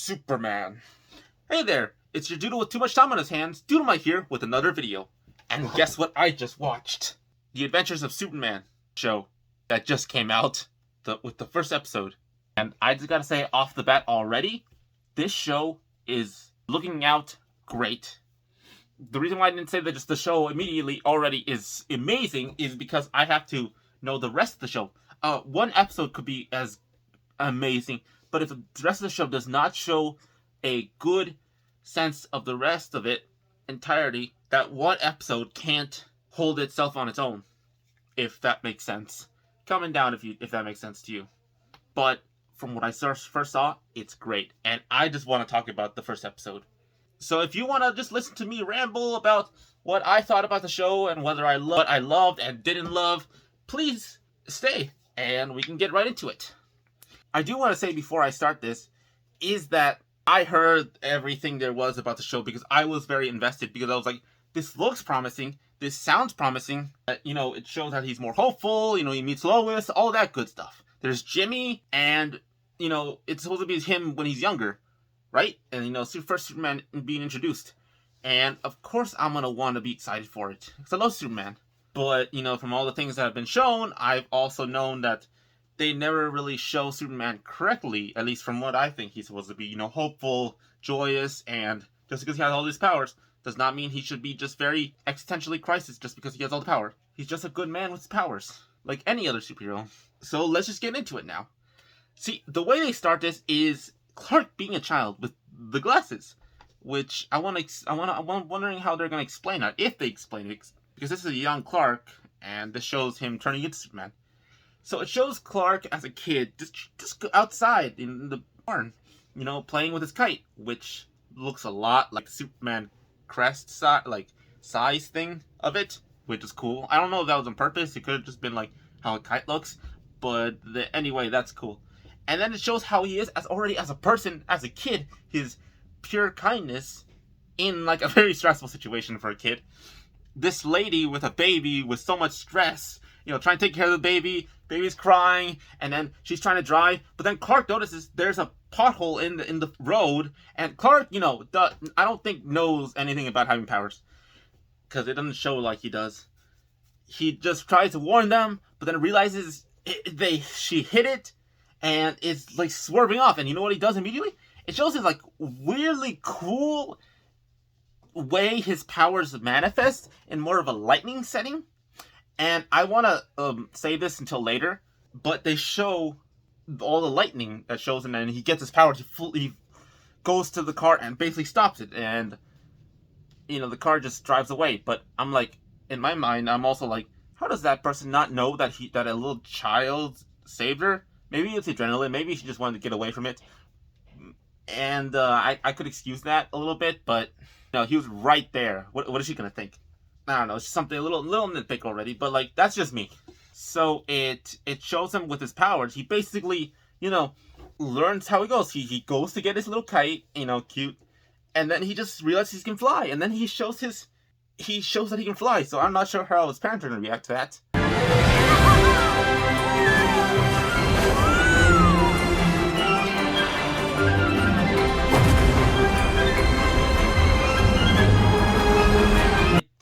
Superman. Hey there, it's your doodle with too much time on his hands, Doodlemite here with another video. And guess what I just watched? The Adventures of Superman show that just came out with the first episode. And I just gotta say off the bat already, this show is looking out great. The reason why I didn't say that just the show immediately already is amazing is because I have to know the rest of the show. One episode could be as amazing, but if the rest of the show does not show a good sense of the rest of it entirety, that one episode can't hold itself on its own, if that makes sense. Comment down if that makes sense to you. But from what I first saw, it's great, and I just want to talk about the first episode. So if you want to just listen to me ramble about what I thought about the show and whether what I loved and didn't love, please stay and we can get right into it. I do want to say before I start this is that I heard everything there was about the show because I was very invested, because I was like, this looks promising, this sounds promising, it shows that he's more hopeful, he meets Lois, all that good stuff. There's Jimmy, and, it's supposed to be him when he's younger, right? And, first Superman being introduced. And, of course, I'm going to want to be excited for it, because I love Superman. But, from all the things that have been shown, I've also known that they never really show Superman correctly, at least from what I think he's supposed to be, hopeful, joyous, and just because he has all these powers does not mean he should be just very existentially crisis just because he has all the power. He's just a good man with his powers, like any other superhero. So let's just get into it now. See, the way they start this is Clark being a child with the glasses, which I'm wondering how they're going to explain that, if they explain it, because this is a young Clark, and this shows him turning into Superman. So it shows Clark as a kid, just outside in the barn, playing with his kite, which looks a lot like Superman crest size thing of it, which is cool. I don't know if that was on purpose. It could have just been like how a kite looks, but anyway, that's cool. And then it shows how he is as a person, as a kid, his pure kindness in like a very stressful situation for a kid. This lady with a baby with so much stress, trying to take care of the baby's crying, and then she's trying to drive, but then Clark notices there's a pothole in the road, and Clark, I don't think knows anything about having powers, because it doesn't show like he does. He just tries to warn them, but then realizes she hit it, and it's like swerving off, and you know what he does immediately? It shows his like weirdly cool way his powers manifest in more of a lightning setting. And I want to say this until later, but they show all the lightning that shows him, and he gets his powers. He goes to the car and basically stops it, and the car just drives away. But I'm like, in my mind, I'm also like, how does that person not know that a little child saved her? Maybe it's adrenaline. Maybe she just wanted to get away from it. And I could excuse that a little bit, but he was right there. What is she gonna think? I don't know, it's just something a little nitpick already, but like, that's just me. So it shows him with his powers. He basically, learns how he goes. He goes to get his little kite, cute, and then he just realizes he can fly, and then he shows that he can fly. So I'm not sure how his parents are gonna react to that.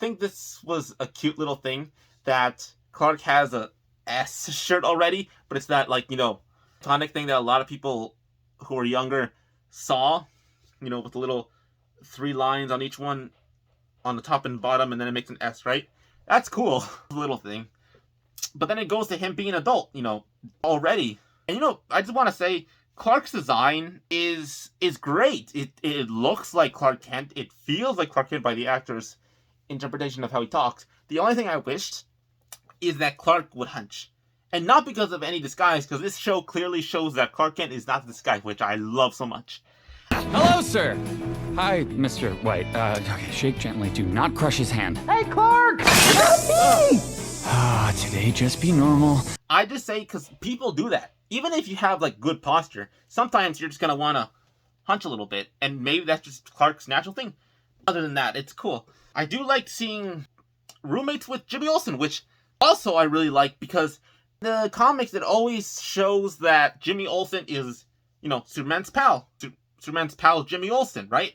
I think this was a cute little thing that Clark has a S shirt already, but it's that iconic thing that a lot of people who are younger saw, with the little 3 lines on each one on the top and bottom, and then it makes an S, right? That's cool, little thing. But then it goes to him being an adult, already. And I just want to say Clark's design is great. It looks like Clark Kent. It feels like Clark Kent by the actor's interpretation of how he talks. The only thing I wished is that Clark would hunch, and not because of any disguise, because this show clearly shows that Clark Kent is not the disguise, which I love so much. Hello, sir. Hi, Mr. White. Okay, shake gently. Do not crush his hand. Hey, Clark! Today just be normal. I just say because people do that. Even if you have like good posture, sometimes you're just gonna want to hunch a little bit, and maybe that's just Clark's natural thing. Other than that, it's cool. I do like seeing roommates with Jimmy Olsen, which also I really like, because the comics, it always shows that Jimmy Olsen is, Superman's pal. Superman's pal Jimmy Olsen, right?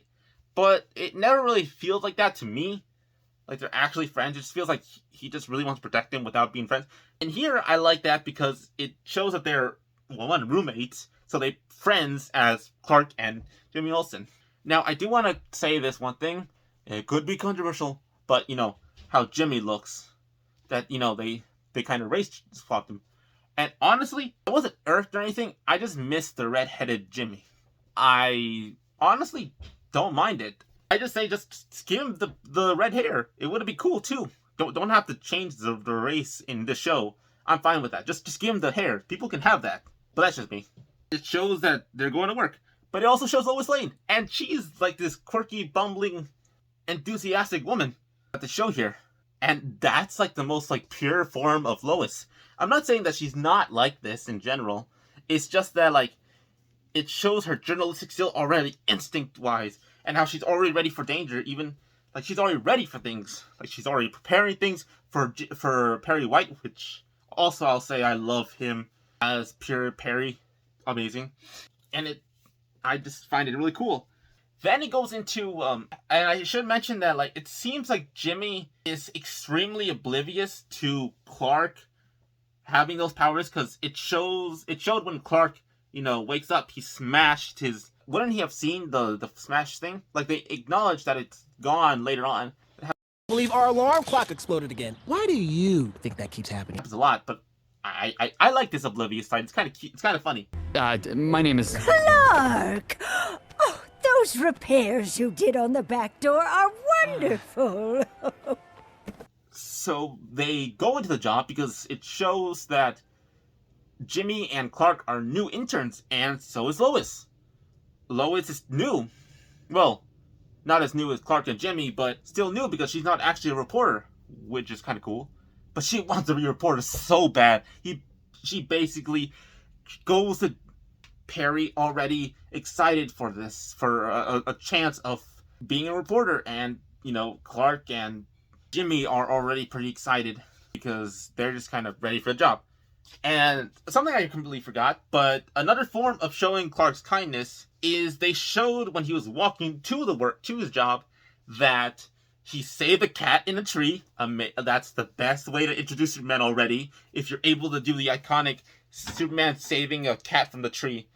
But it never really feels like that to me. Like they're actually friends. It just feels like he just really wants to protect him without being friends. And here I like that because it shows that they're, well, one, roommates, so they friends as Clark and Jimmy Olsen. Now I do want to say this one thing. It could be controversial, but how Jimmy looks. That they kind of race swapped him. And honestly, I wasn't irked or anything. I just missed the red-headed Jimmy. I honestly don't mind it. I just say just skim the red hair. It would be cool too. Don't have to change the race in the show. I'm fine with that. Just skim the hair. People can have that. But that's just me. It shows that they're going to work. But it also shows Lois Lane. And she's like this quirky, bumbling, enthusiastic woman at the show here. And that's like the most like pure form of Lois. I'm not saying that she's not like this in general. It's just that like it shows her journalistic skill already instinct-wise, and how she's already ready for danger. Even like she's already ready for things. Like she's already preparing things for Perry White, which also I'll say I love him as pure Perry, amazing, and I just find it really cool. Then it goes into, and I should mention that, like, it seems like Jimmy is extremely oblivious to Clark having those powers, because it showed when Clark, wakes up, he smashed his, wouldn't he have seen the smash thing? Like, they acknowledge that it's gone later on. I believe our alarm clock exploded again. Why do you think that keeps happening? It happens a lot, but I like this oblivious side. It's kind of cute. It's kind of funny. My name is... Clark! Oh, those repairs you did on the back door are wonderful. So they go into the job because it shows that Jimmy and Clark are new interns, and so is Lois. Lois is new. Well, not as new as Clark and Jimmy, but still new because she's not actually a reporter, which is kind of cool. But she wants to be a reporter so bad. She basically goes to Perry already excited for this, for a chance of being a reporter. And, Clark and Jimmy are already pretty excited because they're just kind of ready for the job. And something I completely forgot, but another form of showing Clark's kindness is they showed when he was walking to his job, that he saved a cat in a tree. That's the best way to introduce Superman already, if you're able to do the iconic Superman saving a cat from the tree.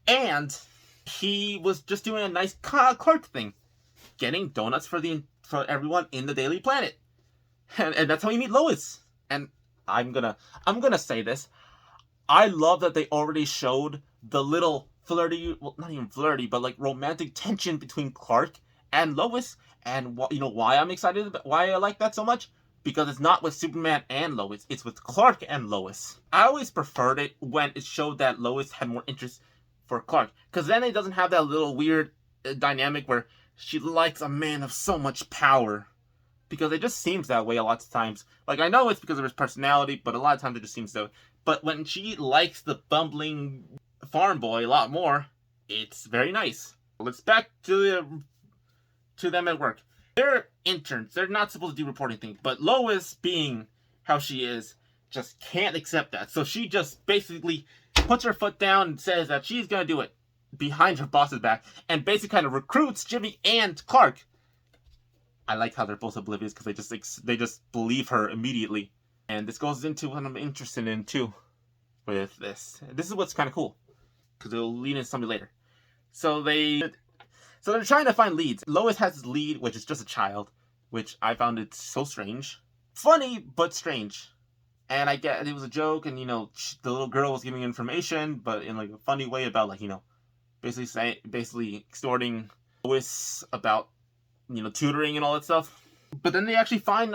And he was just doing a nice Clark thing, getting donuts for everyone in the Daily Planet. And that's how you meet Lois. And I'm gonna say this. I love that they already showed the little flirty, well, not even flirty, but like romantic tension between Clark and Lois. And why I'm excited about, why I like that so much? Because it's not with Superman and Lois, it's with Clark and Lois. I always preferred it when it showed that Lois had more interest for Clark, because then it doesn't have that little weird dynamic where she likes a man of so much power. Because it just seems that way a lot of times. Like, I know it's because of his personality, but a lot of times it just seems so. But when she likes the bumbling farm boy a lot more, it's very nice. Let's back to them at work. They're interns. They're not supposed to do reporting things. But Lois, being how she is, just can't accept that. So she just basically puts her foot down and says that she's going to do it behind her boss's back. And basically kind of recruits Jimmy and Clark. I like how they're both oblivious because they just believe her immediately. And this goes into what I'm interested in too with this. This is what's kind of cool because it'll lead into something later. So they're trying to find leads. Lois has this lead, which is just a child, which I found it so strange. Funny, but strange. And I get it was a joke, and the little girl was giving information, but in like a funny way about like basically extorting Lois about tutoring and all that stuff. But then they actually find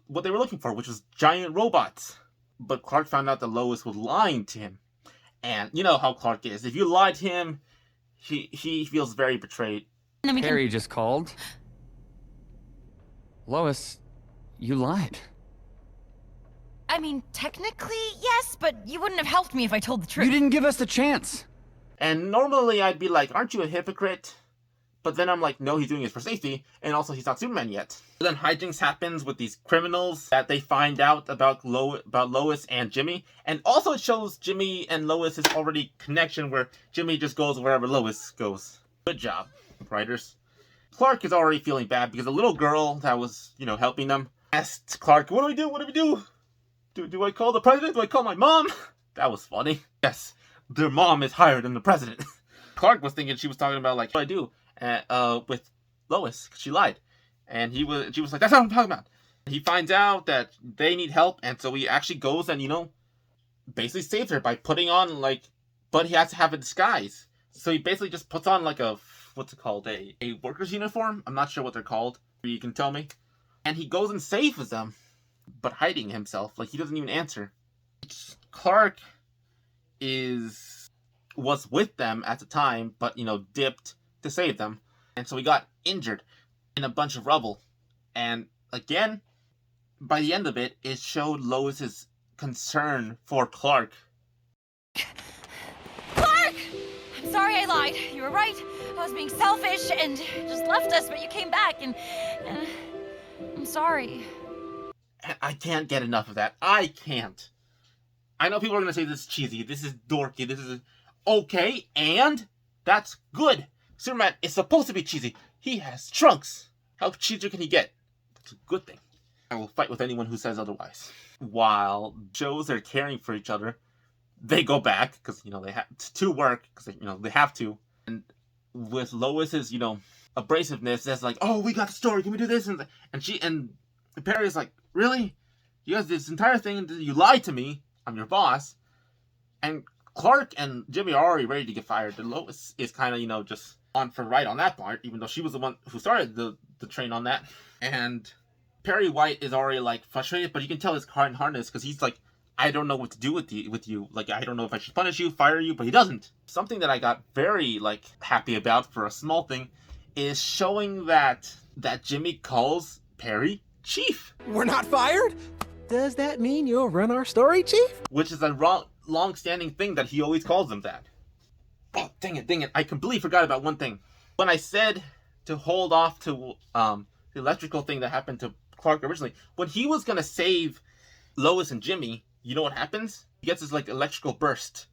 what they were looking for, which was giant robots. But Clark found out that Lois was lying to him. And you know how Clark is. If you lie to him, he feels very betrayed. Perry just called. Lois, you lied. I mean, technically, yes, but you wouldn't have helped me if I told the truth. You didn't give us the chance. And normally I'd be like, aren't you a hypocrite? But then I'm like, no, he's doing it for safety, and also he's not Superman yet. But then hijinks happens with these criminals that they find out about Lois and Jimmy. And also it shows Jimmy and Lois' already connection where Jimmy just goes wherever Lois goes. Good job, writers. Clark is already feeling bad because the little girl that was, helping them asked Clark, what do we do? What do we do? Do I call the president? Do I call my mom? That was funny. Yes, their mom is higher than the president. Clark was thinking she was talking about, like, what do I do with Lois, 'cause she lied. And she was like, that's not what I'm talking about. He finds out that they need help, and so he actually goes and, basically saves her by putting on, but he has to have a disguise. So he basically just puts on, what's it called? A worker's uniform? I'm not sure what they're called. You can tell me. And he goes and saves them, but hiding himself. He doesn't even answer. Clark was with them at the time, but, dipped to save them. And so he got injured in a bunch of rubble. And, again, by the end of it, it showed Lois's concern for Clark. Clark! I'm sorry I lied. You were right. I was being selfish and just left us, but you came back and I'm sorry. I can't get enough of that. I can't. I know people are going to say this is cheesy, this is dorky, this is okay, and that's good. Superman is supposed to be cheesy. He has trunks. How cheesy can he get? That's a good thing. I will fight with anyone who says otherwise. While shows are caring for each other, they go back because they have to work because they have to. And with Lois's abrasiveness, that's like, oh, we got the story. Can we do this? And Perry is like, really? You guys did this entire thing and you lied to me. I'm your boss. And Clark and Jimmy are already ready to get fired. And Lois is kind of just on for right on that part, even though she was the one who started the train on that. And Perry White is already frustrated, but you can tell his heart and hardness because he's like, I don't know what to do with you. I don't know if I should punish you, fire you, but he doesn't. Something that I got very happy about for a small thing is showing that Jimmy calls Perry Chief. We're not fired? Does that mean you'll run our story, Chief? Which is a long-standing thing that he always calls him that. Oh, dang it. I completely forgot about one thing. When I said to hold off to the electrical thing that happened to Clark originally, when he was going to save Lois and Jimmy, you know what happens? He gets this electrical burst,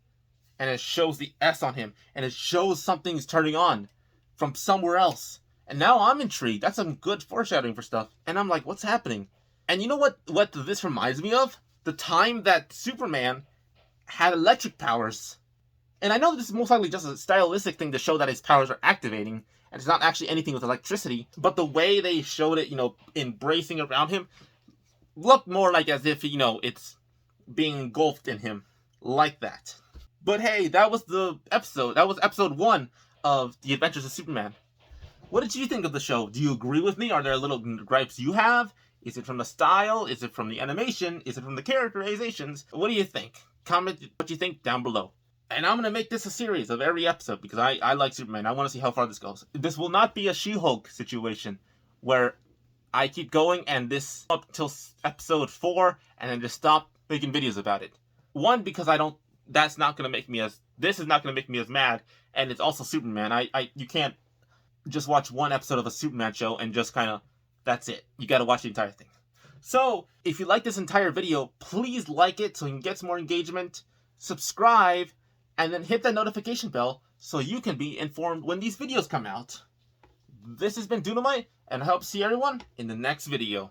and it shows the S on him, and it shows something's turning on from somewhere else. And now I'm intrigued. That's some good foreshadowing for stuff. And I'm like, what's happening? And you know what this reminds me of? The time that Superman had electric powers. And I know this is most likely just a stylistic thing to show that his powers are activating, and it's not actually anything with electricity, but the way they showed it, embracing around him, looked more like as if, it's being engulfed in him, like that. But hey, that was the episode. That was episode 1 of The Adventures of Superman. What did you think of the show? Do you agree with me? Are there little gripes you have? Is it from the style? Is it from the animation? Is it from the characterizations? What do you think? Comment what you think down below. And I'm going to make this a series of every episode because I like Superman. I want to see how far this goes. This will not be a She-Hulk situation where I keep going and this up till episode 4 and then just stop making videos about it. One, because this is not going to make me as mad, and it's also Superman. You can't just watch one episode of a Superman show and just that's it. You got to watch the entire thing. So, if you like this entire video, please like it so you can get some more engagement, subscribe, and then hit that notification bell so you can be informed when these videos come out. This has been Dunamite, and I hope to see everyone in the next video.